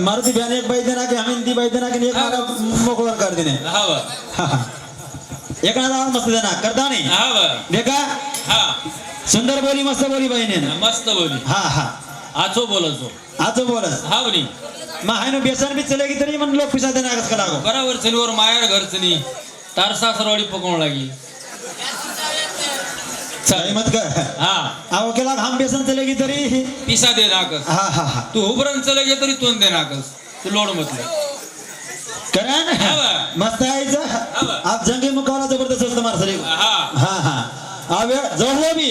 मारुती बयान एक बाई देना की हमें ती बाई देना की एक मारा मोकळा कर देने एक ना मस्त देना करता नहीं देखा सुंदर बोली मस्त बोली बाई ने मस्त बोली आचो बोलस बनी मायनो बेसन भी चलेगी तरी मन लोग पिसा देना कसं लागो बराबर चलीवर मायर घरचनी तारसा सरवाडी पकवण लागी सही मत कर आओ केला हम बेसन चलेगी तरी पिसा दे नाकस तू उबरन चलेगी तरी तोंड दे नाकस तू लोड मतलब करण मस्त आहे आप जंगी मुकाबला जबरदस्त असतो मारसरी अब जोडले भी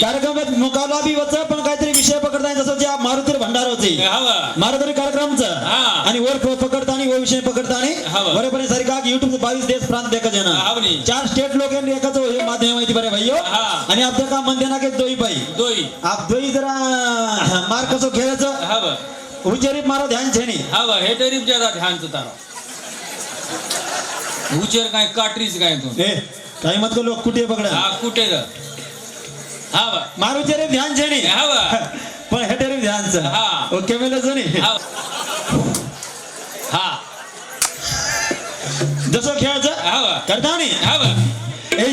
कार्यक्रमात मुकाबला भी होता पण काहीतरी विषय पकडताय जसं जे मारुती भंडार होते मारुती कार्यक्रमचं आणि वर पकडतानी वो विषय पकडतानी बरेपणे सारखा YouTube 22 देश प्रांत देखा जाना 4 स्टेट लोग हैं एकाच हे माध्यम माहिती बरे भाईयो आणि आपल्या का मन देना के दोई आप दोई जरा मार कसो खेळायचं उचेरी मारो ध्यान छे नाही हे तरी ज्यादा ध्यान तारो उचेर काय काटरीच काय तू काही मत को लोग कुठे पकडा कुठे मारू चेरे ध्यान छे नाही पण हे तरी ध्यानचं ओके मेलच नाही जसं खेळायचं करता नाही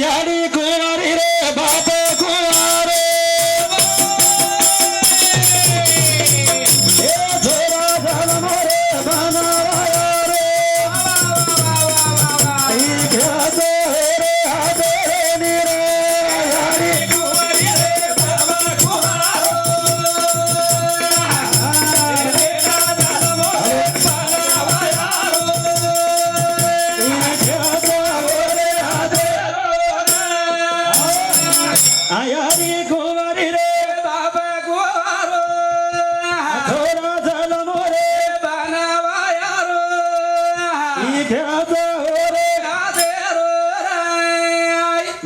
याडी कुवारी रे बाप कुवारे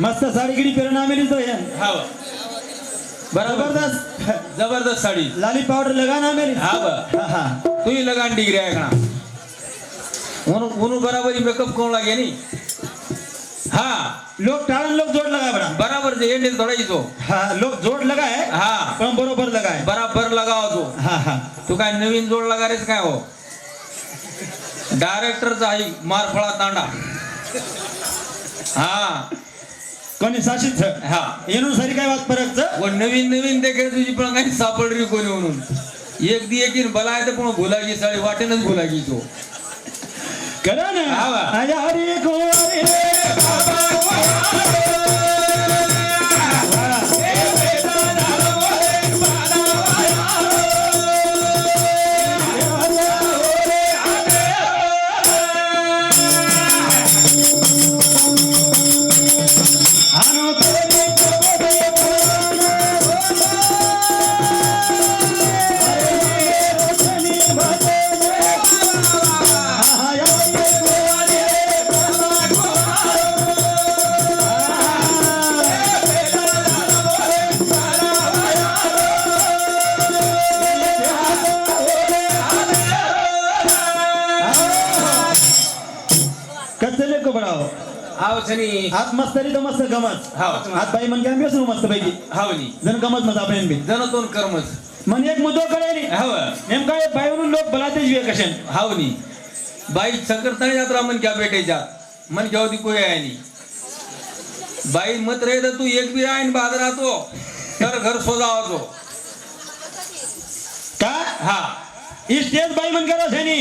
मस्त साडी गिडी पेरना मिली तो है जबरदस्त जबरदस्त साड़ी लाली पाउडर लगाना मेरी तू ही लगान डिग्री आहे का उनु बराबर ही मेकअप कोण लागे नी लोग टाळन लोग जोड लगाए बराबर जे एंड थोड़ा ही तो लोग जोड लगाए पण बरोबर लगाए बराबर लगाओ तो तू काय नवीन जोड लगा रेस काय हो डायरेक्टरचा आहे मारफळा तांडा कोणी साशीच येणून सारी काय वाट फरकच वो नवीन देखे तुझी पण काही सापडली कोणी म्हणून एक दी एकीन भला आहे तर पण भुलागी साडी वाटेनच भुलागी तो करा ना आजा हरी कुवारी रे बाबा हात मस्त तरी तो मस्त गमत हात बाई मन काय बेसू मस्त पैकी जण गमत मत आपण बी जण दोन कर्मच मन एक मुद्दो कळेली नेमका बाईवरून लोक बलातेच वे कशन हावनी बाई संकरतानी यात्रा मन क्या बेटेच्या मन क्या होती कोई आहे नी बाई मत रहे तर तू एक भी आईन बाद राहतो तर घर सोजावतो का स्टेज बाई मन करो छेनी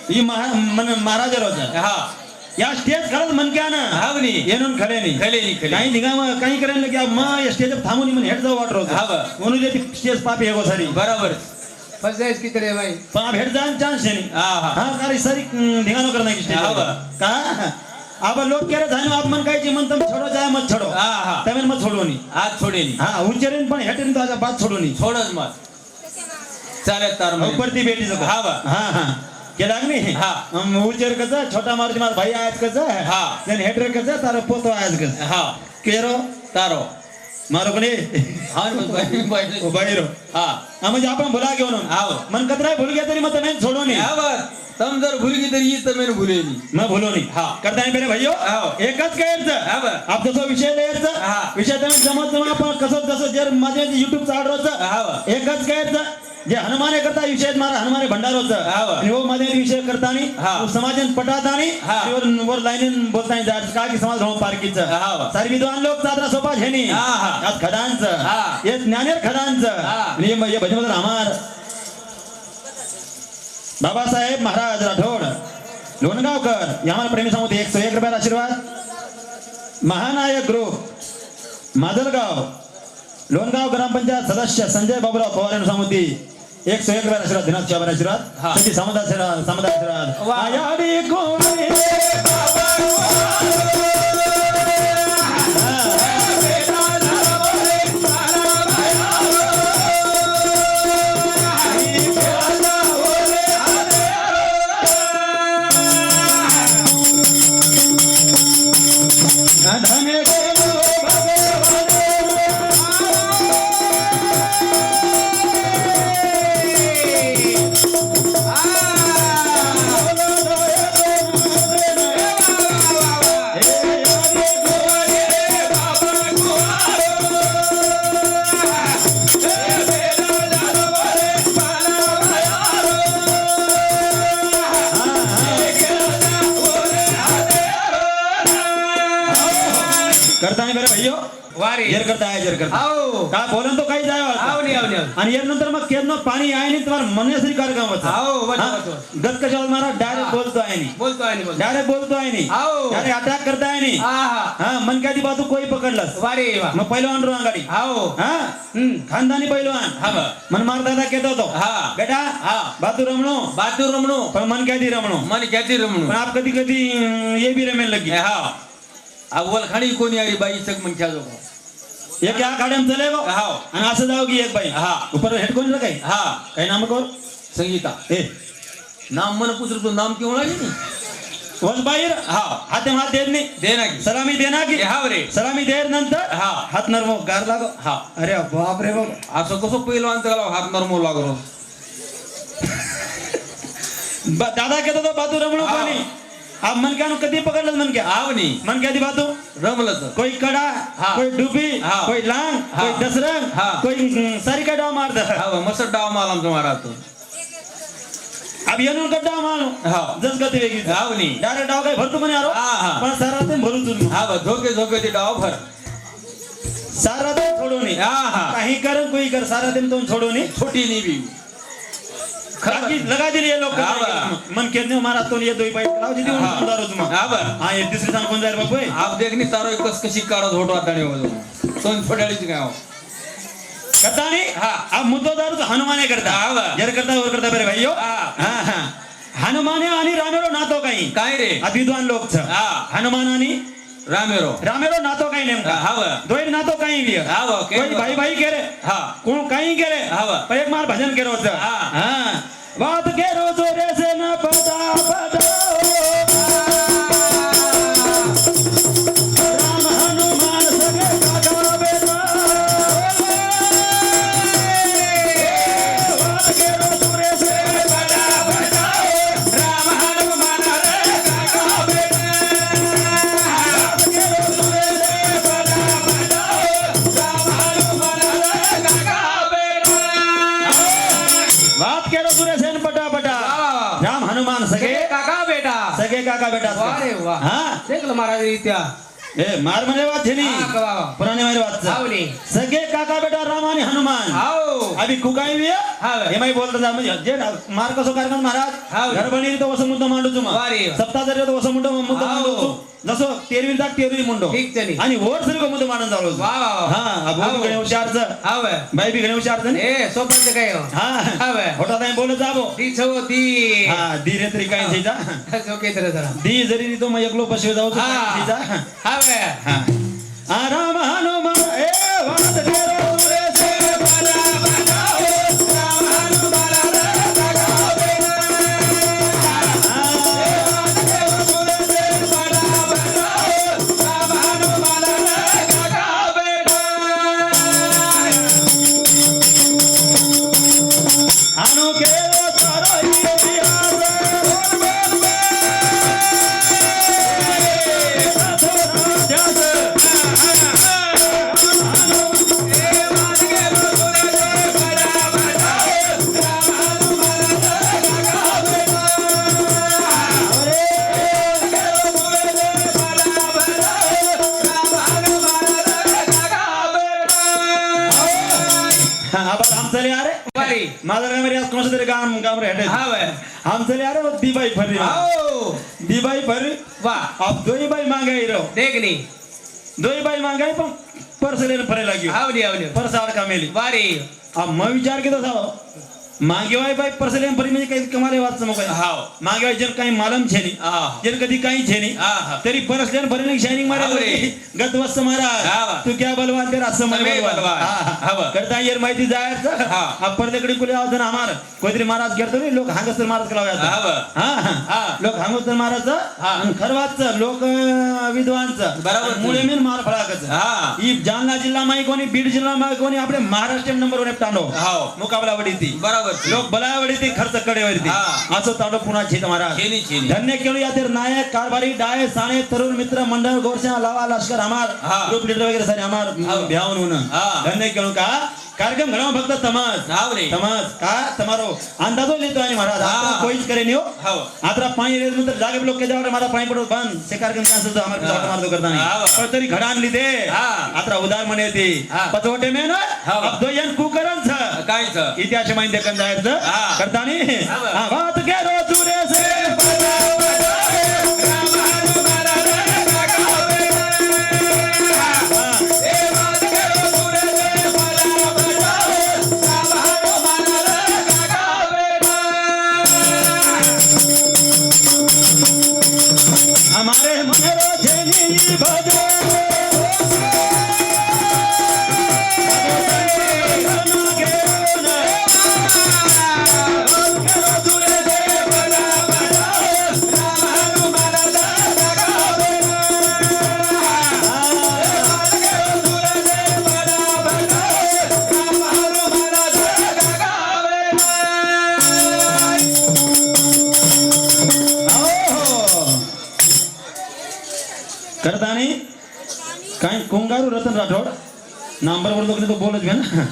ही महाराज रोज या स्टेज खरंच मन क्या ना हावनी येणून खडे नाही काही निघा काही करायला लगे मग स्टेज थांबून मन हेड जाऊ वाटत म्हणून जे स्टेज पापी आहे सारी बराबर फसायच की तरी बाई पण भेट जान चान्स आहे कारी सारी ढिंगाणो करना की स्टेज का अब लोग कह रहे आप मन काय मन तुम छोड़ो चाहे मत छोड़ो तमें मत छोड़ो नहीं आज छोड़े नहीं उच्चरण पण हेटेन तो आजा बात छोड़ो नहीं छोड़च मत चाले तार में ऊपर ती बेटी सको के लागनी उचेर कसा छोटा मारुती माझा भाई आज कसा जन हेटर कसा तारा पोतो आज कसा केरो तारो मारो कोणी बाहेर म्हणजे आपण भुला घेऊन मन कतरा भूल गया तरी मत मैं छोड़ो नहीं तम जर भूल गई तरी तो मैंने भूले नहीं मैं भूलो नहीं करता है मेरे भाइयों एकच काय आप जसं विषय लिहायचं विषय तुम्ही जमत आपण कसं जसं जर माझ्या YouTube चा ऑर्डर एकच काय जे हनुमाने करता विषय मारा हनुमाने भंडारोच हाव. आणि वो मध्ये विषय करतानी हा. समाजन पटातानी हा. वर लाईन बोलतानी जात का की समाज धर्म पारकीच हाव. सारी विद्वान लोक चादरा सोपा घेणी हा, हा. आज खडांचं हा. हे ज्ञानेर खडांचं हा. आणि हे भजन रामार बाबासाहेब महाराज राठोड लोणगावकर यामाला प्रेमी सांगते 101 रुपयाचा आशीर्वाद महानायक ग्रुप माजलगाव लोणगाव ग्रामपंचायत सदस्य संजय बाबूराव पवार यांना सांगते 101 रुपयाचा आशीर्वाद दिनाथ चाबर आशीर्वाद हा. त्याची समुदाय आशीर्वाद वा. आयाडी कोणी करता नाही बरं भैयो वारी येर करता आहे जेर करता हाव. का बोलन तो काही जायो आवनी आवनी आणि यार नंतर मग केरनो पाणी आहे नाही तुम्हाला मनस्री कार्यक्रम होता हाव, बरोबर, हा? बरोबर. गत कशावर मारा डायरेक्ट हा. बोलतो आहे नाही बोलतो आहे बोलतो डायरेक्ट बोलतो आहे नाही हाव. डायरेक्ट अटॅक करता आहे नाही हा हा हा मन काय दी बातू कोई पकडलंस वारी वा मग पहिलवान रो गाडी हाव हा खानदानी पहिलवान हा बा. मन मार दादा कहतो होतो हा. बेटा हा. बातू रमणो बातू रमणू पण मन काय दी रमणो मन ख्याती रमणू पण आप कधी कधी ये भी रमेल लगी हा अव्वल खाणी कोणी आली बाई सग मन ख्याजो एक या गाड्याम चले गो हाव. आणि असं जाऊ की एक बाई हा. ऊपर हेडकोन काही हा काही नाम कोर संगीता ए नाम मन पुत्र तो नाम क्यों लागी नी वस बाहेर हा हाते हात देत नाही देना की सलामी देना की हाव रे सलामी देर नंतर हा. हात नरमो गार लागो हा अरे बाप रे बाप असं कसं पहिलवान त्याला हात नरमो लागलो दादा कहतो तो बातू रमणो हा. कोणी आप मन क्या कधी पकडलं मन क्या आवनी मन क्या दी बातू रमलं तर कोई कड़ा हा. कोई डुबी हा. कोई लांग हा. कोई दसरंग हा. कोई सारी का डाव मार दे हा मस्त डाव मारला तुम्हाला तो अब येणून का डाव मारू हा. जस गती वेगळी आवनी डायरेक्ट डाव काय भरतो म्हणे आरो हा, हा. पण सारा ते भरू तू हा बा झोके झोके ते डाव भर सारा दिन छोड़ो नहीं हा हा कहीं कर कोई कर सारा दिन तुम छोड़ो नहीं छोटी नहीं भी बाकी लगा दिली ये लोग हा बा. मन कहते मारा तो ये दो पाइप लाव दीदी हा. उन दारो तुम हा बा हां ये तीसरी सांग कोण जाईल बाबू आप देखनी तारो कस कशी काढत होतो आता नाही होतो सोन फटाळीच काय हो करता नहीं हा. अब मुद्दो दारू तो हनुमाने करता हा बा. जर करता और करता बरे भाइयों हा. हां हां हनुमाने आणि रामेरो नातो काही काय रे विद्वान लोक छ हा हनुमान आणि रामेरो रामेरो नातो काही नेमका हा बा दोन नातो काही भी हा बा कोई भाई भाई करे हा कोण काही करे हा बा पर एक मार भजन केरो होतं हा. हां बात केरो जोरे से न पता राम हनुमान सगे काका बेटा बात केरो जोरे से राम हनुमान रे काका बेटा बात केरो जोरे से राम हनुमान रे काका बेटा बात केरो जोरे से पटा पटा राम हनुमान सगे काका बेटा सगे काका बेटा वाह रे वाह हां देख लो महाराज रीत्या ए मार म्हणे वाद छे हा का बाबा पुराने मारी वाद आवनी सगे काका बेटा राम आणि हनुमान आओ अभी कुकाई भी हा हे माई बोलता जा म्हणजे जे मार कसो कार्यक्रम महाराज हा. घर बनी तो वसं मुद्दा मांडू तुम वारी. सप्ताह जरी तो वसं मुद्दा हा. मांडू तू जसो तेरवी जाग तेरवी मुंडो ठीक चली आणि वर सरी को मुद्दा मांडून जालो वाह वाह वाह. हा अब हा. भी गणे हुशार ज हाव बाई भी गणे हुशार ज ए सोपन काय हो हा हाव होता ताई बोलत जाबो ती छव ती हा धीरे तरी काही થઈ जा जोके तर जरा दी जरी तो मग एकलो पशे जाऊ तो हा. काही થઈ जा हाव हा राम हनुमान ए वाद केरो रे से बड़ा बड़ा राम हनुमान रे काका बेटा अनु केरो तारो आपण आमचले अरे वारी माझं काय मारी आज कोणाचं तरी काम काम रे हा वय आमचले अरे वो दीबाई फरी आओ दीबाई फरी वाह अब दोई बाई मांगाई रो देखनी दोई बाई मांगाई पण पर्स लेने फरे लगी आवली पर्स आड़ का मेली वारी अब मैं विचार के तो था मागे वाय बाई पर्स लेने फरी म्हणजे काही कमाले वाच समो काय हाव मागे वाय जन काही मालम छे नी हा जन कधी काही छे नी हा तेरी पर्स लेने फरी शाइनिंग हाव मारे रे. गत वस्त मारा हाव. तू क्या बलवान तेरा समय समय बलवान बलवान. हाव. करता येर माहिती जायचं हा. अब परदेकडे कुले आवाज ना हमार कोईतरी महाराज करतो रे लोक हांगस्तर महाराज कलाव हाव. हा लोक हांगस्तर महाराज हा. आणि खरवाच लोक विद्वानचं बरोबर. मुळे मेन मार फळाकच हा ई जालना जिल्हा माई कोणी बीड जिल्हा माई कोणी आपले महाराष्ट्र नंबर वन टांडो हाव मुकाबला वडीती बरोबर लोक बलावडी ते खर्च कडेवरती हा. असं तांडो पुन्हा छेत महाराज छेनी छेनी धन्य केळू यातील नायक कारभारी डाय साणे तरुण मित्र मंडळ गोरशा लावा लष्कर हमार हा. ग्रुप लीडर वगैरे सारे हमार हाव. भ्यावन होऊन हा. धन्य केळू का कार्यक्रम घडवा फक्त तमाज हाव रे तमाज का તમારો અંદાજો લેતો આની મહારાજ હા. આપણે કોઈ જ કરે નહીં હો हाव આતરા પાણી રેલ મંત્ર જાગે પેલો કે જાવડે મારા પાણી પડો બંધ સે કાર્યક્રમ કાંસે તો અમાર હા. મારતો કરતા નહીં હા. પણ તરી ઘડાન લીધે હા. આતરા ઉદાર મને હતી હા. પચોટે મે ન હા. અબ દોયન કુકરન છે काय छ ઇતિહાસ માં દેખન જાય છે હા. કરતા નહીં હા. હા વાત કે રો સુરે સે हमारे मनो जेनी भजो करता नहीं कहीं कुंगारू रतन राठौड़ नंबर वर लोग ने तो बोलच भी ना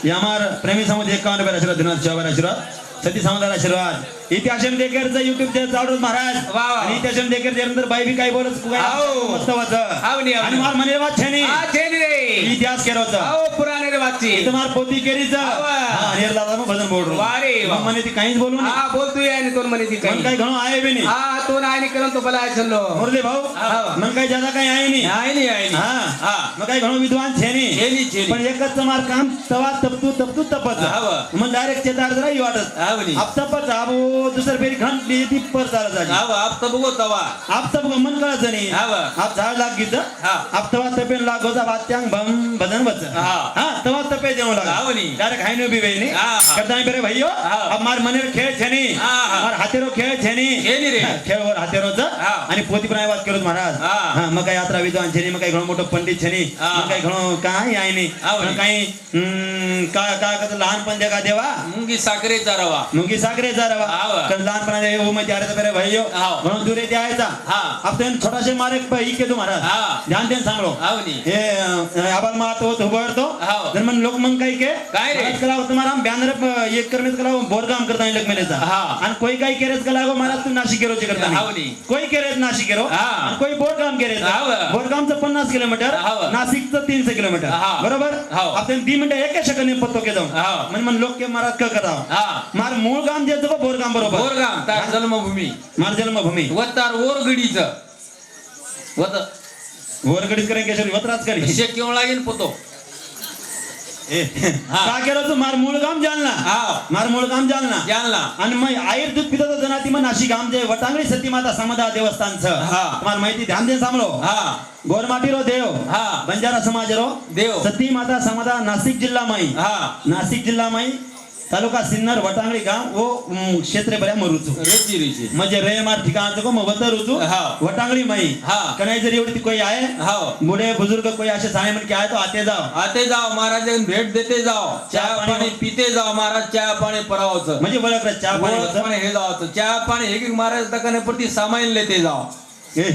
ये हमार प्रेमी समाज 51 बार आशीर्वाद दिनात 4 बार आशीर्वाद सती समाजाला आशीर्वाद इतिहासम देकरचा YouTube चे चावडत महाराज वा वा. आणि इतिहासम देकर त्यानंतर बाई बी काय बोलत काय आओ. मस्त वाच हाव नी, हाव आणि नी. मार मने वाच छेनी आ छेनी रे इतिहास केरोच आओ पुराणे रे वाची तुम्हार पोती केरीच हाव. हां हेरला मग भजन बोल रो वारे वा. मने ती काहीच बोलू हा नाही बोल तू याने तोन म्हणे ती पण काही काही घणो आहे बी नाही हा तो नाही करन तो भला चलो मुरली भाऊ हाव. मग काही ज्यादा काही आहे नाही आहे नी आहे नी हा हा मग काही घणो विद्वान छेनी छेनी छेनी पण एकच मार काम तवा तपतू तपत हाव. मग डायरेक्ट चेतार जरा वाटत हाव नी आप तपत आबो दुसर फेरी घंटली ती पर चालत जाली हाव आप तो बघो तवा आप तप मन कळत नाही हाव. आप झाड लाग गीत हा. आप तवा तपेन लाग होता बात्यांग भम भजन बच हा. हा तवा तपे देऊ लाग हाव नी. डायरेक्ट खाई बी वेनी हा, हा. करता बेरे भाईयो हा. अब मार मने खेळ छेनी हा, हा. मार हातेरो खेळ छेनी छेनी रे. खेळवर हातेरोच हा. आणि पोती पण आवाज केलो महाराज हा. हा मग काय यात्रा विद्वान छेनी मग काय घणो मोठो पंडित छेनी हा. मग काय घणो काय आहे नी हाव नी. मग काही काय काय कसं लहानपण देगा देवा मुंगी साखरेचा रवा मुंगी साखरेचा रवा हाव. कारण लहानपणा वो मग त्यारे बेरे भाईयो हाव. म्हणून दूर येते यायचा हा. आपण छोटासे मारे ही के तू महाराज हा. ध्यान देन सांगलो हाव नी हे आबाल मातो तो बळतो हाव. तर मन लोक मग काही के काय रे? महाराज कला तुम्हाला बॅनर एक करण्यात कला बोरगाम करता येईल लग्मेलेचा हा. आणि कोई काही केरेच कला गो महाराज तू नाशिक केरोचे करता हाव नी. कोई केरेच नाशिक केरो हा. आणि कोई बोरगाम केरेच हाव. बोरगामचं 50 किलोमीटर हाव. नाशिकचं 300 किलोमीटर हा. बरोबर हाव. आपण 2 मिनिटं एका सेकंदने पत्तो के जाऊ हाव. मन लोक के महाराज क कराव हा मार मूळ गाम जे जगो बोरगाम बरोबर बोरगाम तार जन्मभूमी मार जन्मभूमी वतार ओरगडीच वत वरगडीत करेन केशरी वतराज करी शेक केवळ लागेल पोतो हा. का केलं तू मार मूळ गाम जालना हाव मार मूळ गाम जालना जानला आणि मग आयर दूध पितो तो जनाती मग नाशिक गाम जे वटांगडी सती माता समदा देवस्थानचं हा. तुम्हाला माहिती ध्यान देन सांभळो हा गोरमाटी रो देव हा बंजारा समाज रो देव सती माता समदा नाशिक जिल्हा माई हा नाशिक जिल्हा माई तालुका सिन्नर वटांगडी गाव वो क्षेत्र बऱ्या मरुचू रेची रेची म्हणजे रे मार ठिकाण को मग वतरुचू हा. वटांगडी माई हा. कनाई जरी एवढी कोई आहे हाव बूढ़े बुजुर्ग कोई असे साने मन के आए तो आते जाओ आते जाओ महाराज भेट देते जाओ चहा पाणी पिते जाओ महाराज चहा पाणी परावाचं म्हणजे बोला कर चहा पाणी होतं. पाणी हे जावाचं चहा पाणी एक महाराज तकाने प्रति सामाईन लेते जाओ ए,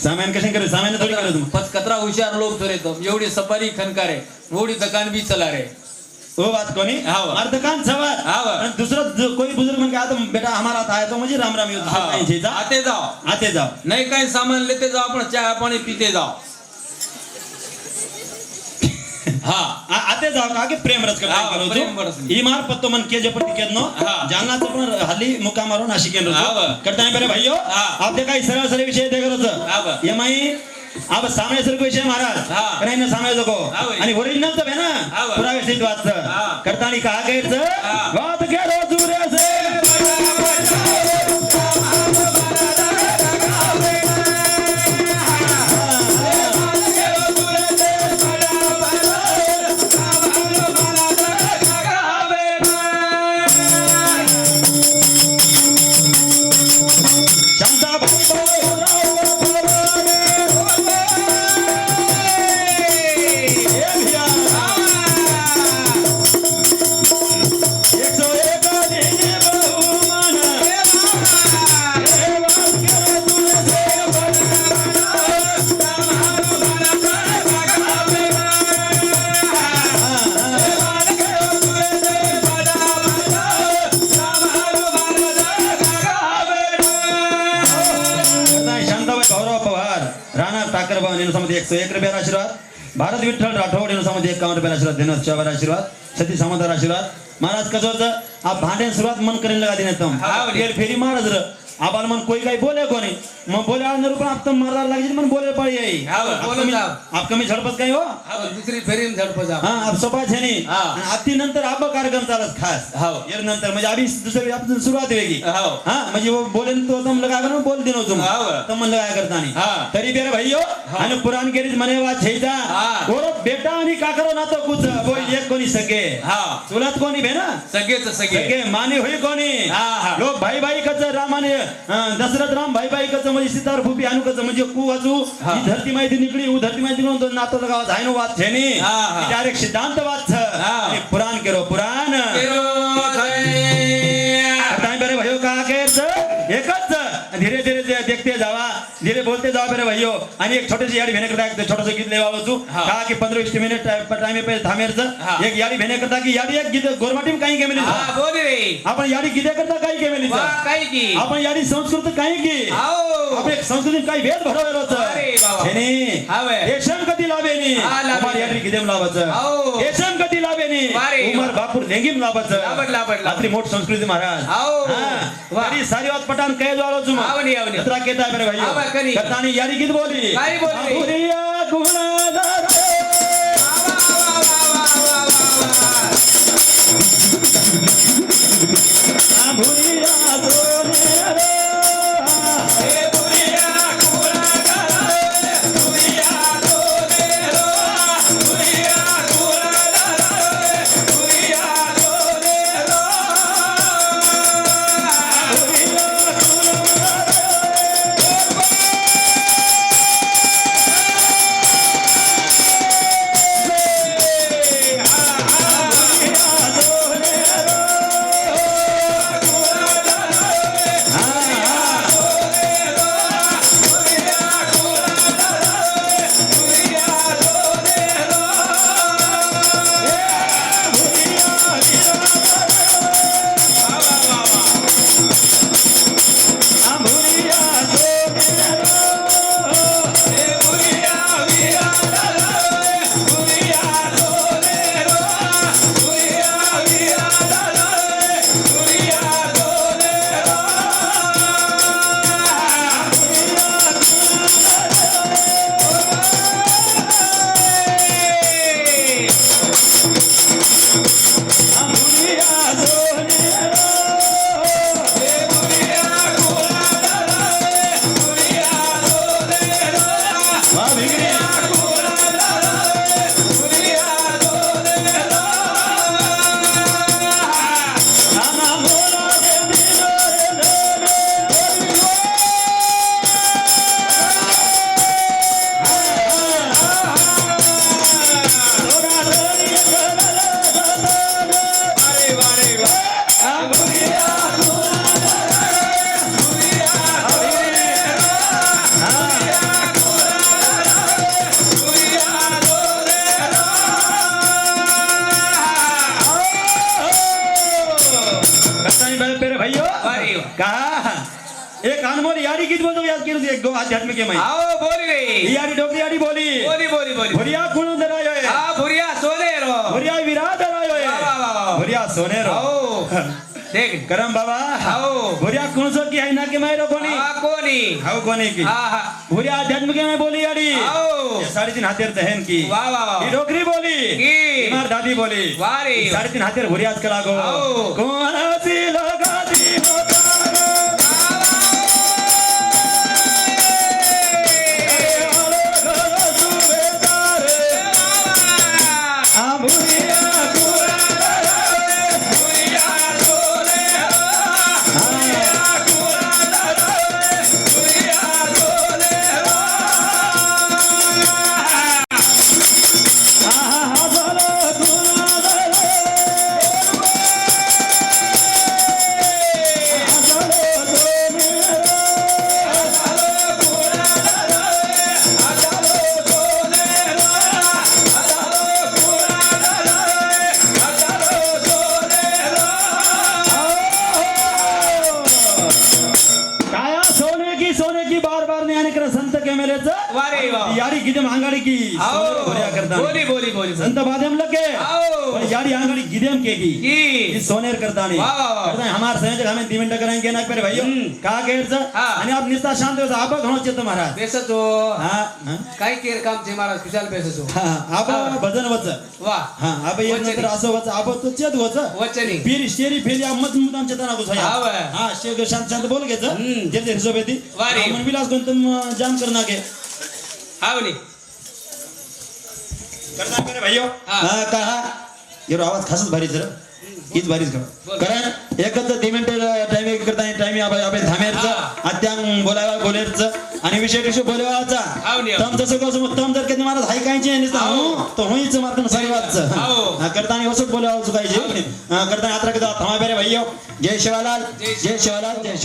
सामान कशा करे सामान थोडी केलं तुम्ही पच कतरा हुशार लोक तो रेतो एवढी सफारी खनकारे एवढी दुकान भी चला रे वो बात कोनी हाव. मार दुकान सवार हाव. आणि दुसरं कोई बुजुर्ग मन के आता बेटा हमारा आता है तो म्हणजे राम राम हा. येऊ आते जाओ आते जाओ नाही काही सामान लेते जाओ पण चहा पाणी पिते जाओ हा आते जाव का की प्रेम रच हा, प्रेम रच. करतो ई मार पत्तो मन के जे पट्टी केदनो हा. जालना तो पण हल्ली मुका मारो नाशिक केंद्र हा, ब. करता है मेरे भाइयों हा. आपले काही सरळ सरळ विषय ते हा, ब. करत ये माई अब सामने सर विषय महाराज हा. कराई ना सामने जको हा, ब. आणि ओरिजिनल तर आहे हा, ना ब. पुरावे सिद्ध वाच हा. करतानी का गैरच हा. वाद केरो जुरे से ठाकर भवन इन समझ 101 रुपया आशीर्वाद भारत विठ्ठल राठोड इन समझ 51 रुपया आशीर्वाद देना चौबर आशीर्वाद सती समंदर आशीर्वाद महाराज कसं होतं आप भांडे सुरुवात मन करेन लगा देने तुम गेल फेरी महाराज र आबाल मन कोई काही बोले कोणी मग बोले आनर पण आप तुम मारला लागे मन बोले पड़ी आई बोलो जा आप कमी झडपत काही हो दुसरी फेरी झडप जा हां आप सोपा छे नी हा. आणि आती नंतर आप कार्यक्रम चालत खास हाव. यर नंतर म्हणजे आधी दुसरी आपण सुरुवात वेगळी हाव. हां म्हणजे वो बोले तो तुम लगा करो बोल दिनो तुम हाव. तुम मन लगा करता नाही हा. तरी बेरे भाईयो आणि पुराण केरीज मने वा छेजा हा. ओरो बेटा आणि काकरो ना तो कुछ वो एक कोणी सके हा चुलत कोणी बे ना सगळेच सगळे सके माने होई कोणी हा, हा. लोक भाई भाई कच रामाने दशरथ राम भाई भाई कच म्हणजे सीतार फुपी आणू कच म्हणजे कु वाजू हा. ही धरती माहिती निकडी उ धरती माहिती कोण तो नातो लगा जायनो वात छे नी हा, हा. डायरेक्ट सिद्धांत वात छ हा. आणि पुराण केरो पुराण केरो थय. काय बरे भयो का केच एकच धीरे धीरे देखते जावा धीरे बोलते जावा बरे भयो आणि एक छोटीशी याडी भेने करता एक छोटस गीत लेवा तू हा. का की 15-20 मिनिट टाइम पे थामेरच हा. एक याडी भेने करता की याडी एक गीत गोरमाटीम काही केमेली हा बोल रे आपण याडी गीते करता काही केमेली वा काय की आपण याडी संस्कृत काही की आओ आपण संस्कृती काही भेद भरवेलो अरे बाबा. छेनी हावे. देशम कधी लावेनी हा, लावेनी. उमर याडी गीतेम लावच आओ. देशम कधी लावेनी वारे. उमर बापूर लेंगीम लावच लावत. आपली मोठ संस्कृती महाराज आओ. हां. वा. तरी सारी बात पठाण कहे जाळो तुम आवनी आवनी कतरा केता मेरे भाई आवा करी. कतानी यारी गीत बोली काय बोली? अपुरिया गुणाधार अपुरिया दोनेर एक अनमोल यारी गीत बोलतो याद केलं एक गो आध्यात्मिक आहे आओ बोली रे यारी डोकरी यारी बोली बोली बोली बोली भुरिया कुण दरायोय हा भुरिया सोनेरो भुरिया विरा दरायोय वा, वा, वा, वा. भुरिया सोनेरो आओ देख करम बाबा आओ भुरिया कुणसो की आहे ना की मायरो कोणी हा कोणी हाव कोणी की हा हा भुरिया आध्यात्मिक में बोली यारी आओ ये 3.5 हाथेर दहन की वाह वाह वाह ही डोकरी बोली की मार दादी बोली वाह रे 3.5 हाथेर भुरियाच कला गो आओ. कोणाची लगाती होता संत केमेलेच वारे वाह यारी गिदम आंगाडी की आओ भुरिया करता बोली बोली बोली संत बादेम लगे आओ पण यारी आंगाडी गिदम के की की सोनेर करता नहीं वाह, वाह, वाह. करता हमार संयोजक हमें 2 मिनिटं कराएंगे ना पर भाइयों का गेट हाँ. आणि आप निस्ता शांत हो आप घणो चित्त महाराज बेसतो हां काय केर काम छे महाराज खुशाल बेसतो हां आप भजन वच वाह हां आप एक नंतर असं वच आप तो चेत वच वचनी फिर शेरी फेरी मत मुदाम चेतना को छाया हाव. हां शेग शांत शांत बोल घ्यायचं जे हिशोब येते वारी. मन विलास कोणतं जाम करना के आवली करता करे भाइयों हाँ. हां कहा ये आवाज खासच भारी जरा हीच भारीच कर कारण एकच 2 मिनिट टाइम करता टाइम आपण थांबेरचं हाँ. आत्यां बोलावा बोलेरचं आणि विषय बोलवाचा आवली तम जसं कसं तम जर कधी महाराज हाय कायचे निस्ता हाव. तो होईच मात्र सारीवाचं हाव. करताना असं बोलावं चुकायचे करताना यात्रा कदा थांबा बेरे भाइयों जय शिवालाल जय शिवालाल जय शिव